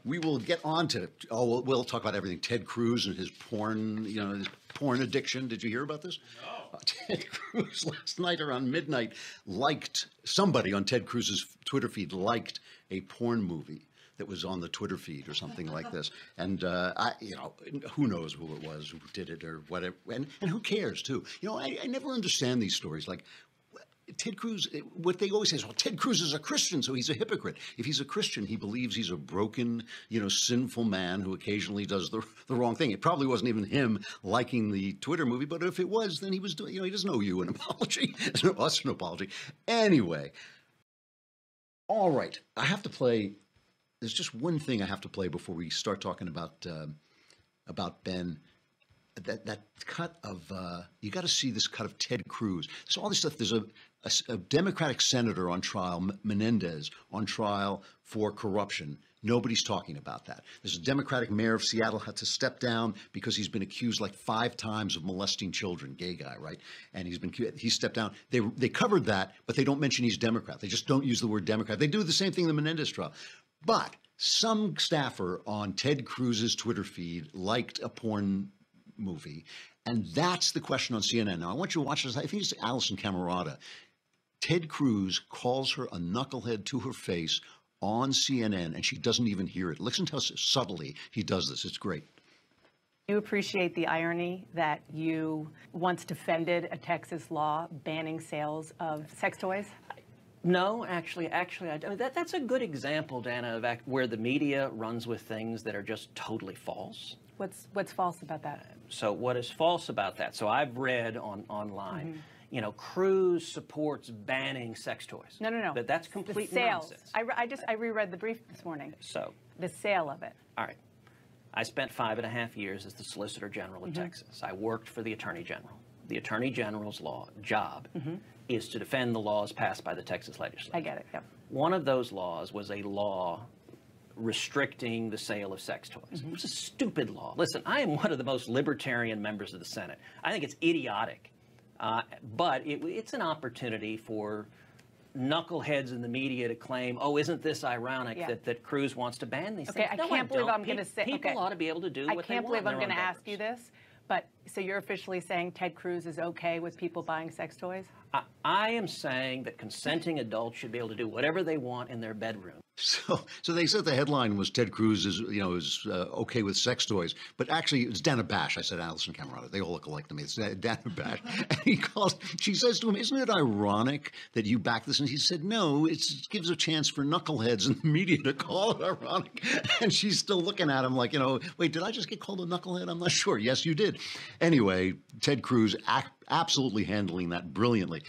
we will get on to, we'll talk about everything. Ted Cruz and his porn, his porn addiction. Did you hear about this? No. Ted Cruz last night around midnight somebody on Ted Cruz's Twitter feed liked a porn movie that was on the Twitter feed or something like this. And, who knows who it was, who did it or whatever. And who cares, too? I never understand these stories. Like, Ted Cruz, what they always say is, well, Ted Cruz is a Christian, so he's a hypocrite. If he's a Christian, he believes he's a broken, sinful man who occasionally does the wrong thing. It probably wasn't even him liking the Twitter movie, but if it was, then he was doing, he doesn't owe you an apology, us an apology. Anyway, all right, I have to play. There's just one thing I have to play before we start talking about Ben. That cut of you got to see this cut of Ted Cruz. There's all this stuff. There's a Democratic senator on trial, Menendez, on trial for corruption. Nobody's talking about that. There's a Democratic mayor of Seattle had to step down because he's been accused like 5 times of molesting children. Gay guy, right? And he stepped down. They covered that, but they don't mention he's Democrat. They just don't use the word Democrat. They do the same thing in the Menendez trial. But some staffer on Ted Cruz's Twitter feed liked a porn movie, and that's the question on CNN. Now, I want you to watch this. I think it's Allison Camerata. Ted Cruz calls her a knucklehead to her face on CNN, and she doesn't even hear it. Listen to how subtly he does this. It's great. You appreciate the irony that you once defended a Texas law banning sales of sex toys? No, actually, I don't. That's a good example, Dana, of where the media runs with things that are just totally false. What's false about that? So what is false about that? So I've read online, Cruz supports banning sex toys. No. That's complete the sales. nonsense. I reread the brief this morning. So the sale of it. All right. I spent 5.5 years as the Solicitor General of Texas. I worked for the Attorney General. The Attorney General's job is to defend the laws passed by the Texas legislature. I get it, yep. One of those laws was a law restricting the sale of sex toys. It was a stupid law. Listen, I am one of the most libertarian members of the Senate. I think it's idiotic, but it's an opportunity for knuckleheads in the media to claim, oh, isn't this ironic that Cruz wants to ban these things? I can't believe I'm going to say. People ought to be able to do what they want. I can't believe I'm going to ask you this, but so you're officially saying Ted Cruz is okay with people buying sex toys? I am saying that consenting adults should be able to do whatever they want in their bedroom. So they said the headline was Ted Cruz is okay with sex toys, but actually it's Dana Bash. I said Allison Camerata. They all look alike to me. It's Dana Bash. And she says to him, "Isn't it ironic that you back this?" And he said, "No, it gives a chance for knuckleheads in the media to call it ironic." And she's still looking at him like, wait, did I just get called a knucklehead? I'm not sure. Yes, you did. Anyway, Ted Cruz absolutely handling that brilliantly.